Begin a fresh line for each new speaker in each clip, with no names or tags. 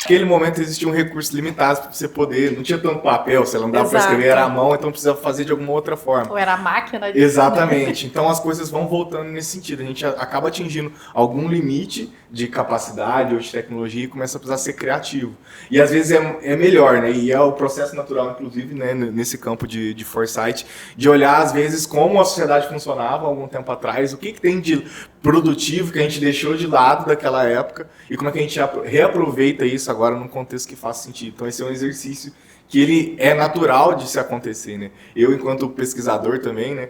naquele momento existia um recurso limitado para você poder, não tinha tanto papel, você não dava para
Exato.
escrever, era à mão, então precisava fazer de alguma outra forma.
Ou era a máquina de...
Exatamente. Então as coisas vão voltando nesse sentido. A gente acaba atingindo algum limite de capacidade ou de tecnologia e começa a precisar ser criativo. E às vezes é melhor, né? E é o processo natural, inclusive, né, nesse campo de foresight, de olhar às vezes como a sociedade funcionava há algum tempo atrás, o que tem de produtivo que a gente deixou de lado daquela época e como é que a gente reaproveita isso agora num contexto que faça sentido. Então esse é um exercício que ele é natural de se acontecer, né? Eu, enquanto pesquisador também, né?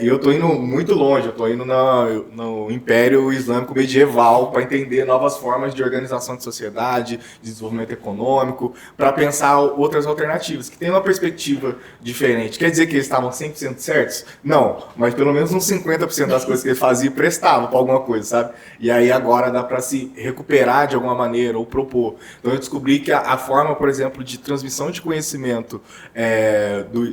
Eu tô indo muito longe, eu tô indo no Império Islâmico Medieval para entender novas formas de organização de sociedade, de desenvolvimento econômico, para pensar outras alternativas, que tem uma perspectiva diferente. Quer dizer que eles estavam 100% certos? Não, mas pelo menos uns 50% das coisas que eles faziam prestavam para alguma coisa, sabe? E aí agora dá para se recuperar de alguma maneira ou propor. Então eu descobri que a forma, por exemplo, de transmissão de conhecimento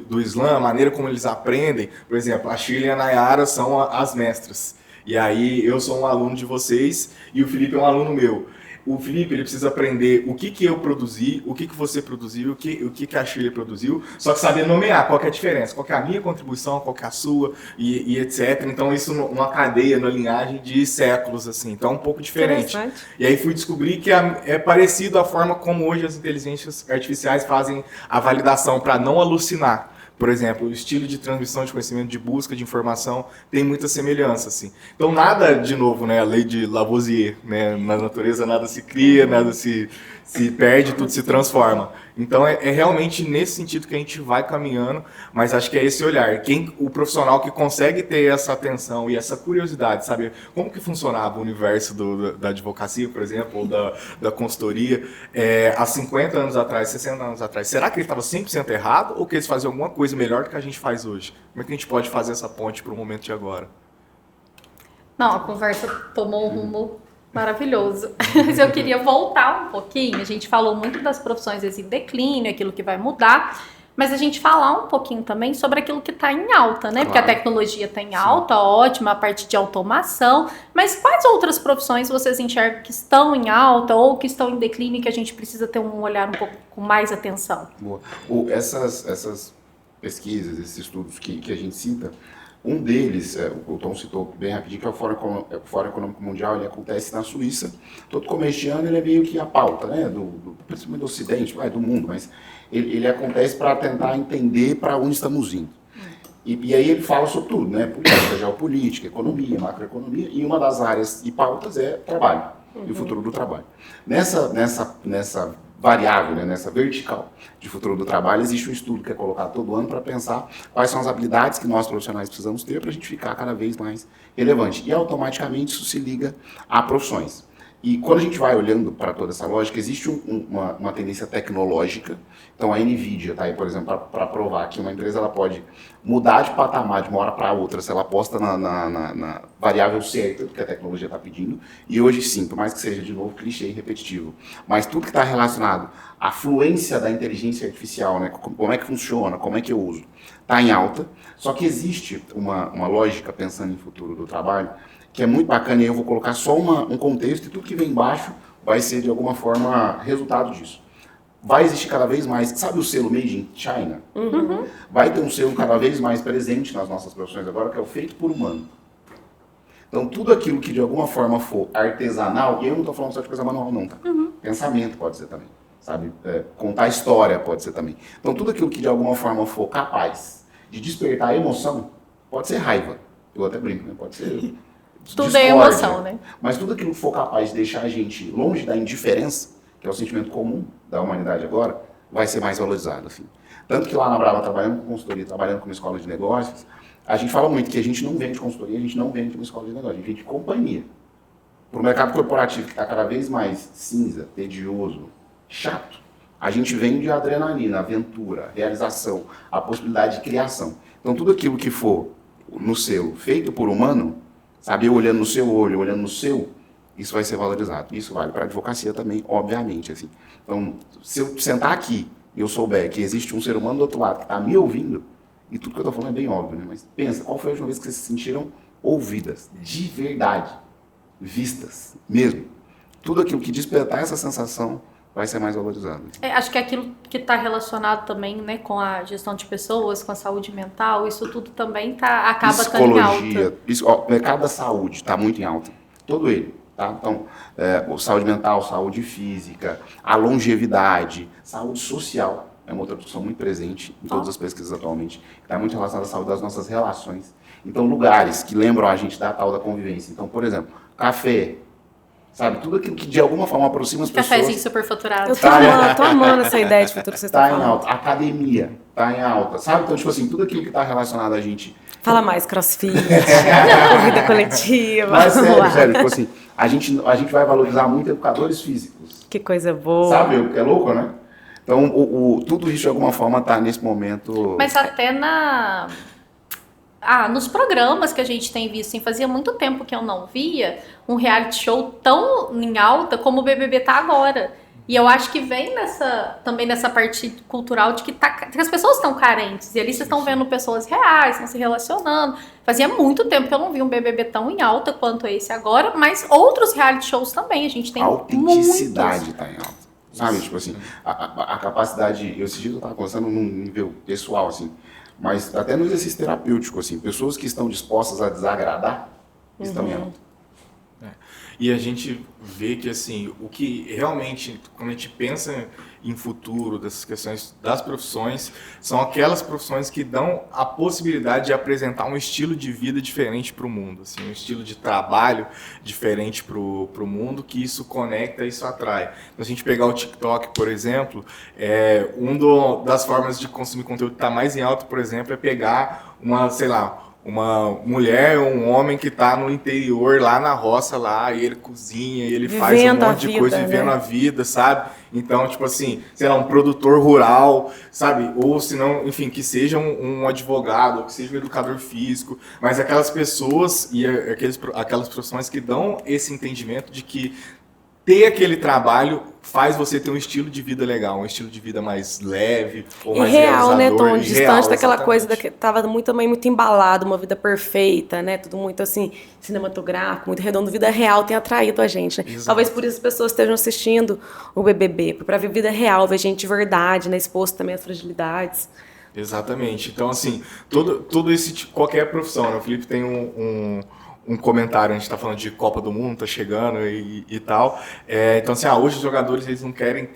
do Islã, a maneira como eles aprendem, por exemplo, a Shirley e a Nayara são as mestras. E aí eu sou um aluno de vocês e o Felipe é um aluno meu. O Felipe ele precisa aprender o que eu produzi, o que você produziu, o que a Shirley produziu, só que saber nomear qual que é a diferença, qual que é a minha contribuição, qual que é a sua e etc. Então isso numa cadeia, numa linhagem de séculos, assim. Então é um pouco diferente. E aí fui descobrir que é parecido a forma como hoje as inteligências artificiais fazem a validação para não alucinar. Por exemplo, o estilo de transmissão de conhecimento, de busca de informação, tem muita semelhança, assim. Então, nada, de novo, né, a lei de Lavoisier, né, na natureza nada se cria, nada se perde, tudo se transforma. Então, é realmente nesse sentido que a gente vai caminhando, mas acho que é esse olhar. O profissional que consegue ter essa atenção e essa curiosidade, saber como que funcionava o universo da advocacia, por exemplo, ou da consultoria, há 50 anos atrás, 60 anos atrás, será que ele estava 100% errado ou que eles faziam alguma coisa melhor do que a gente faz hoje? Como é que a gente pode fazer essa ponte para o momento de agora?
Não, a conversa tomou um rumo maravilhoso. Mas eu queria voltar um pouquinho. A gente falou muito das profissões em declínio, aquilo que vai mudar, mas a gente falar um pouquinho também sobre aquilo que está em alta, né? Claro. Porque a tecnologia está em alta, ótima, a parte de automação, mas quais outras profissões vocês enxergam que estão em alta ou que estão em declínio e que a gente precisa ter um olhar um pouco com mais atenção?
Boa. Essas pesquisas, esses estudos que a gente cita, um deles, o Tom citou bem rapidinho, que é o Fórum Econômico Mundial, ele acontece na Suíça. Todo começo de ano ele é meio que a pauta, né, principalmente do Ocidente, do mundo, mas ele acontece para tentar entender para onde estamos indo. E aí ele fala sobre tudo, né, política, geopolítica, economia, macroeconomia, e uma das áreas e pautas é trabalho, e o futuro do trabalho. Nessa variável, né, nessa vertical de futuro do trabalho, existe um estudo que é colocado todo ano para pensar quais são as habilidades que nós profissionais precisamos ter para a gente ficar cada vez mais relevante. E automaticamente isso se liga a profissões. E quando a gente vai olhando para toda essa lógica, existe uma tendência tecnológica. Então a NVIDIA está aí, por exemplo, para provar que uma empresa ela pode mudar de patamar de uma hora para outra se ela aposta na variável certa que a tecnologia está pedindo. E hoje sim, por mais que seja de novo clichê e repetitivo, mas tudo que está relacionado à fluência da inteligência artificial, né, como é que funciona, como é que eu uso, está em alta. Só que existe uma lógica pensando em futuro do trabalho que é muito bacana, e eu vou colocar só um contexto, e tudo que vem embaixo vai ser, de alguma forma, resultado disso. Vai existir cada vez mais, sabe o selo Made in China? Uhum. Vai ter um selo cada vez mais presente nas nossas profissões agora, que é o feito por humano. Então, tudo aquilo que, de alguma forma, for artesanal, e eu não estou falando só de coisa manual, não, tá? Uhum. Pensamento pode ser também, sabe? Contar história pode ser também. Então, tudo aquilo que, de alguma forma, for capaz de despertar emoção, pode ser raiva. Eu até brinco, né? Pode ser...
Tudo é emoção, né?
Mas tudo aquilo que for capaz de deixar a gente longe da indiferença, que é o sentimento comum da humanidade agora, vai ser mais valorizado, assim. Tanto que lá na Brava, trabalhando com consultoria, trabalhando com uma escola de negócios, a gente fala muito que a gente não vende consultoria, a gente não vende uma escola de negócios, a gente vende companhia. Para o mercado corporativo, que está cada vez mais cinza, tedioso, chato, a gente vende a adrenalina, a aventura, a realização, a possibilidade de criação. Então, tudo aquilo que for no selo feito por humano, sabe, eu olhando no seu olho, olhando no seu, isso vai ser valorizado. Isso vale para a advocacia também, obviamente. Assim. Então, se eu sentar aqui e eu souber que existe um ser humano do outro lado que está me ouvindo, e tudo que eu estou falando é bem óbvio, né? Mas pensa, qual foi a última vez que vocês se sentiram ouvidas, de verdade, vistas, mesmo? Tudo aquilo que despertar essa sensação vai ser mais valorizado.
Acho que é aquilo que está relacionado também, né, com a gestão de pessoas, com a saúde mental, isso tudo também acaba estando em alta.
O mercado da saúde está muito em alta, todo ele. Tá? Então, saúde mental, saúde física, a longevidade, saúde social é uma outra discussão muito presente em todas as pesquisas atualmente. Está muito relacionada à saúde das nossas relações. Então, lugares que lembram a gente da tal da convivência. Então, por exemplo, café, sabe? Tudo aquilo que de alguma forma aproxima as pessoas.
Cafézinho superfaturado.
Eu tô amando essa ideia de futuro que vocês estão
Está em
falando.
alta. Academia está em alta, sabe? Então, tipo assim, tudo aquilo que está relacionado a gente.
Fala mais, crossfit, corrida coletiva.
Mas
vamos lá.
sério, tipo assim, a gente vai valorizar muito educadores físicos.
Que coisa boa.
Sabe o que é louco, né? Então, tudo isso de alguma forma está nesse momento.
Mas até nos programas que a gente tem visto, assim, fazia muito tempo que eu não via um reality show tão em alta como o BBB tá agora. E eu acho que vem também nessa parte cultural de que as pessoas estão carentes. E ali vocês estão vendo pessoas reais, estão se relacionando. Fazia muito tempo que eu não vi um BBB tão em alta quanto esse agora, mas outros reality shows também. A gente tem
A autenticidade
muitos.
está em alta. Sabe, tipo assim, a capacidade... Esse dia eu estava conversando num nível pessoal, assim, mas até no exercício terapêutico, assim, pessoas que estão dispostas a desagradar estão em alta.
E a gente vê que, assim, o que realmente, quando a gente pensa em futuro dessas questões das profissões, são aquelas profissões que dão a possibilidade de apresentar um estilo de vida diferente para o mundo, assim, um estilo de trabalho diferente para o mundo, que isso conecta, isso atrai. Então, se a gente pegar o TikTok, por exemplo, das formas de consumir conteúdo que está mais em alta, por exemplo, é pegar uma mulher ou um homem que está no interior, lá na roça, lá, e ele cozinha, e ele faz um monte de coisa, vivendo a vida, sabe? Então, tipo assim, um produtor rural, sabe? Ou se não, enfim, que seja um advogado, ou que seja um educador físico, mas aquelas pessoas e aquelas profissões que dão esse entendimento de que ter aquele trabalho faz você ter um estilo de vida legal, um estilo de vida mais leve, ou mais
real, né, Tom?
realizador,
Distante daquela
exatamente.
coisa que tava também muito embalado, uma vida perfeita, né? Tudo muito assim, cinematográfico, muito redondo. Vida real tem atraído a gente, né?
Exato.
Talvez por isso as pessoas estejam assistindo o BBB, para ver vida real, ver gente de verdade, né? Exposto também às fragilidades.
Exatamente. Então, assim, todo esse qualquer profissão, né? O Felipe tem um comentário, a gente está falando de Copa do Mundo, tá chegando e tal. Então, assim, hoje os jogadores eles não querem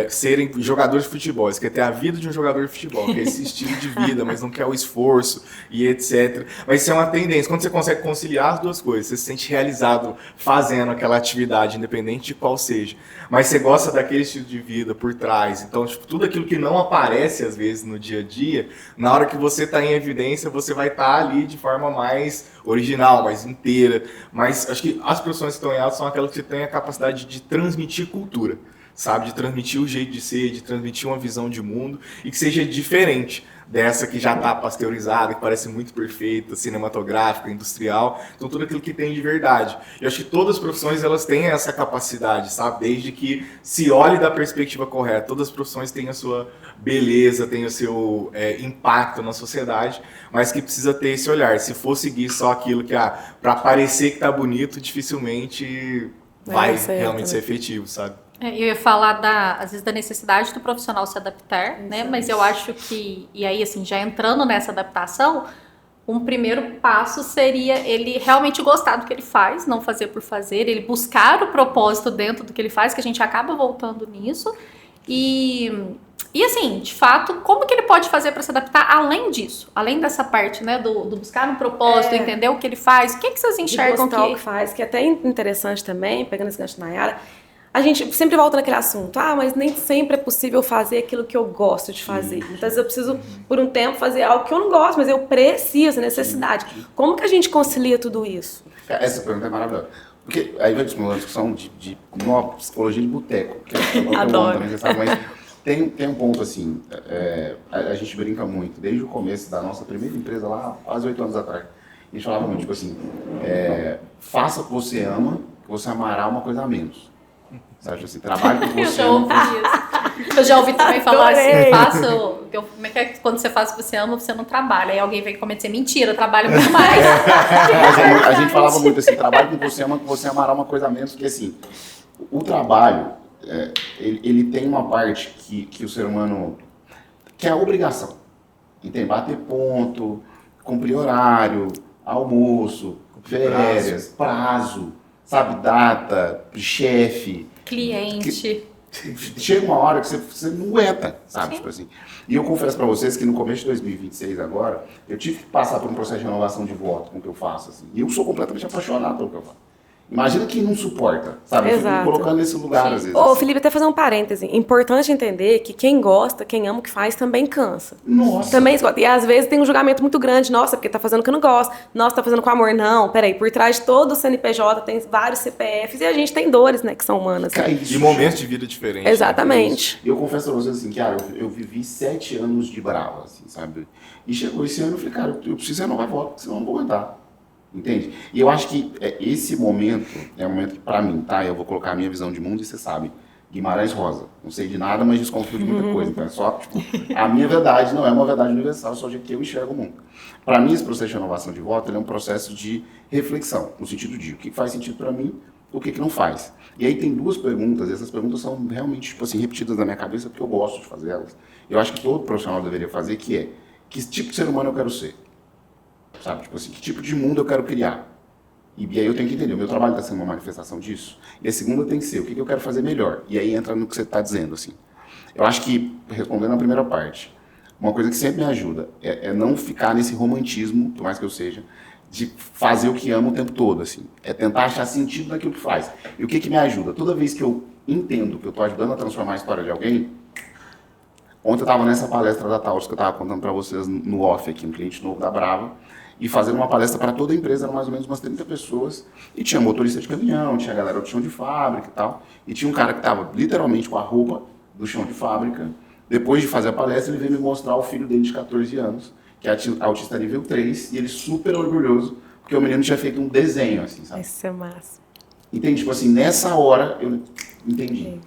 serem jogadores de futebol, eles querem ter a vida de um jogador de futebol, que é esse estilo de vida, mas não quer o esforço e etc. Mas isso é uma tendência. Quando você consegue conciliar as duas coisas, você se sente realizado fazendo aquela atividade, independente de qual seja. Mas você gosta daquele estilo de vida por trás. Então, tipo, tudo aquilo que não aparece, às vezes, no dia a dia, na hora que você está em evidência, você vai estar ali de forma mais original, mais inteira. Mas acho que as profissões que estão em alta são aquelas que têm a capacidade de transmitir cultura, sabe? De transmitir o jeito de ser, de transmitir uma visão de mundo e que seja diferente dessa que já está pasteurizada, que parece muito perfeita, cinematográfica, industrial. Então, tudo aquilo que tem de verdade. Eu acho que todas as profissões, elas têm essa capacidade, sabe? Desde que se olhe da perspectiva correta. Todas as profissões têm a sua beleza, têm o seu impacto na sociedade, mas que precisa ter esse olhar. Se for seguir só aquilo que, para parecer que está bonito, dificilmente vai realmente ser efetivo, sabe?
Eu ia falar, às vezes, da necessidade do profissional se adaptar, né? Mas eu acho que, e aí, assim, já entrando nessa adaptação, um primeiro passo seria ele realmente gostar do que ele faz, não fazer por fazer, ele buscar o propósito dentro do que ele faz, que a gente acaba voltando nisso. E assim, de fato, como que ele pode fazer para se adaptar além disso? Além dessa parte, né, do buscar um propósito, entender o que ele faz, o que vocês enxergam
de gostar o que faz, que é até interessante também, pegando esse gancho na Nayara, a gente sempre volta naquele assunto, mas nem sempre é possível fazer aquilo que eu gosto de fazer. Muitas vezes eu preciso, por um tempo, fazer algo que eu não gosto, mas eu preciso, necessidade. Como que a gente concilia tudo isso?
Essa pergunta é maravilhosa. Porque aí vai uma discussão de uma psicologia de boteco, que eu
Adoro.
também, você sabe, mas tem um ponto assim, a gente brinca muito, desde o começo da nossa primeira empresa lá, quase 8 anos atrás, a gente falava muito, tipo assim, faça o que você ama, que você amará uma coisa a menos. Sabe, assim, trabalho que você ama.
Eu já ouvi também falar
Adorei.
assim, como é que quando você faz o que você ama, você não trabalha. Aí alguém vem comentar, mentira, trabalha muito mais.
Mas a gente falava muito assim, trabalho que você ama, que você amará uma coisa a menos, porque assim, o trabalho, ele tem uma parte que o ser humano, que é a obrigação. Entende? Bater ponto, cumprir horário, almoço, férias, prazo, sabe, data, chefe.
Cliente.
Chega uma hora que você não aguenta, sabe? Tipo assim. E eu confesso pra vocês que no começo de 2026 agora, eu tive que passar por um processo de renovação de voto com o que eu faço, assim. E eu sou completamente apaixonado pelo que eu faço. Imagina quem não suporta, sabe? Eu fico me colocando nesse lugar, às vezes.
Ô, Felipe, até fazer um parêntese. Importante entender que quem gosta, quem ama o que faz, também cansa.
Nossa.
Também esgota. E às vezes tem um julgamento muito grande. Nossa, porque tá fazendo o que eu não gosto. Nossa, tá fazendo com amor. Não, peraí. Por trás de todo o CNPJ tem vários CPFs e a gente tem dores, né, que são humanas.
Cara, isso,
E momentos de vida diferentes.
Exatamente.
Eu confesso pra vocês assim, cara, eu vivi 7 anos de brava, assim, sabe? E chegou esse ano e falei, cara, eu preciso renovar voto, senão eu não vou aguentar. Entende? E eu acho que esse momento é um momento que, pra mim, tá? Eu vou colocar a minha visão de mundo e você sabe. Guimarães Rosa. Não sei de nada, mas desconfio de muita coisa. Então é só, tipo, a minha verdade não é uma verdade universal, só de que eu enxergo o mundo. Pra mim, esse processo de renovação de voto ele é um processo de reflexão, no sentido de o que faz sentido pra mim, o que não faz. E aí tem 2 perguntas, e essas perguntas são realmente, tipo assim, repetidas na minha cabeça porque eu gosto de fazer elas. Eu acho que todo profissional deveria fazer, que é, que tipo de ser humano eu quero ser? Sabe, tipo assim, que tipo de mundo eu quero criar? E aí eu tenho que entender, o meu trabalho está sendo uma manifestação disso. E a segunda tem que ser, o que eu quero fazer melhor? E aí entra no que você está dizendo, assim. Eu acho que, respondendo a primeira parte, uma coisa que sempre me ajuda é não ficar nesse romantismo, por mais que eu seja, de fazer o que amo o tempo todo, assim. É tentar achar sentido naquilo que faz. E o que me ajuda? Toda vez que eu entendo que eu estou ajudando a transformar a história de alguém. Ontem eu estava nessa palestra da Taurus que eu estava contando para vocês no off aqui, um cliente novo da Brava, e fazendo uma palestra para toda a empresa, eram mais ou menos umas 30 pessoas, e tinha motorista de caminhão, tinha galera do chão de fábrica e tal, e tinha um cara que estava literalmente com a roupa do chão de fábrica. Depois de fazer a palestra, ele veio me mostrar o filho dele de 14 anos, que é autista nível 3, e ele super orgulhoso, porque o menino tinha feito um desenho, assim, sabe?
Isso é massa.
Entende? Tipo assim, nessa hora eu entendi.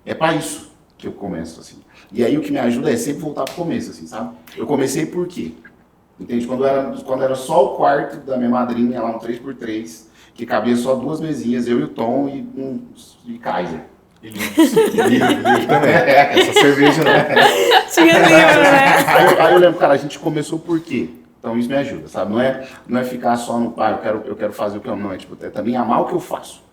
É para isso que eu começo, assim. E aí o que me ajuda é sempre voltar pro começo, assim, sabe? Eu comecei por quê? Entende? Quando era só o quarto da minha madrinha, lá um 3x3, que cabia só 2 mesinhas, eu e o Tom e Kaiser.
E livro também. Essa cerveja, né?
Tinha livro, né?
Aí eu lembro, cara, a gente começou por quê? Então isso me ajuda, sabe? Não é ficar só no, eu quero fazer o que eu amo, não. É tipo, é também amar o que eu faço.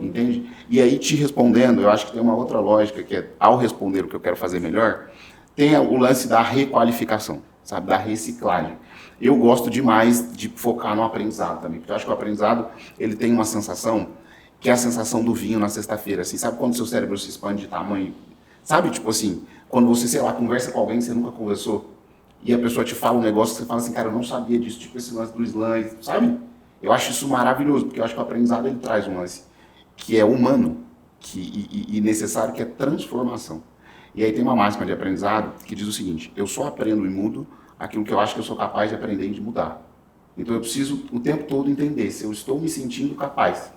Entende? E aí te respondendo, eu acho que tem uma outra lógica, que é, ao responder o que eu quero fazer melhor, tem o lance da requalificação, sabe? Da reciclagem. Eu gosto demais de focar no aprendizado também, porque eu acho que o aprendizado, ele tem uma sensação, que é a sensação do vinho na sexta-feira, assim, sabe quando seu cérebro se expande de tamanho? Sabe, tipo assim, quando você, sei lá, conversa com alguém que você nunca conversou, e a pessoa te fala um negócio que você fala assim, cara, eu não sabia disso, tipo esse lance do slam, sabe? Eu acho isso maravilhoso, porque eu acho que o aprendizado, ele traz um lance que é humano e necessário, que é transformação. E aí tem uma máxima de aprendizado que diz o seguinte, eu só aprendo e mudo aquilo que eu acho que eu sou capaz de aprender e de mudar. Então eu preciso o tempo todo entender se eu estou me sentindo capaz.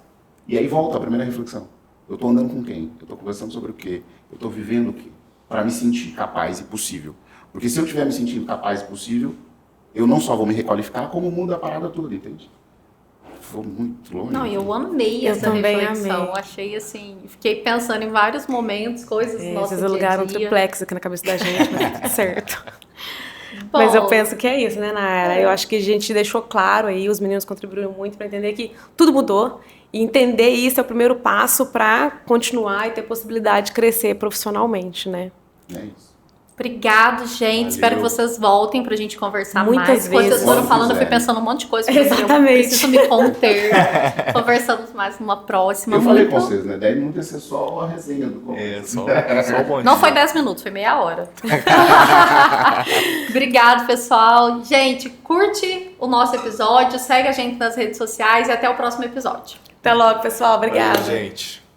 E aí volta a primeira reflexão. Eu estou andando com quem? Eu estou conversando sobre o quê? Eu estou vivendo o quê? Para me sentir capaz e possível. Porque se eu estiver me sentindo capaz e possível, eu não só vou me requalificar, como muda a parada toda, entende? Foi muito longe.
Não, eu amei
Eu
essa
também
reflexão.
amei.
Achei assim, fiquei pensando em vários momentos, coisas do nosso
Vocês
dia a
alugaram um
dia.
triplex aqui na cabeça da gente, mas tá tudo certo.
Bom,
Mas eu penso que é isso, né, Nayara? Eu acho que a gente deixou claro aí, os meninos contribuíram muito para entender que tudo mudou. E entender isso é o primeiro passo para continuar e ter possibilidade de crescer profissionalmente, né?
É isso.
Obrigado, gente.
Valeu.
Espero que vocês voltem pra gente conversar
Muitas
mais. Quando
vezes.
vocês foram
Quando
falando, eu fui
quiserem.
pensando um monte de coisa.
Exatamente.
Eu preciso me conter. Conversamos mais numa próxima.
Eu falei com
Muito-
vocês, né? 10 minutos ia ser só a resenha do começo.
Só o bom
Não
dia.
foi 10 minutos, foi meia hora. Obrigado, pessoal. Gente, curte o nosso episódio, segue a gente nas redes sociais e até o próximo episódio.
Até logo, pessoal.
Valeu,
Obrigada.
gente.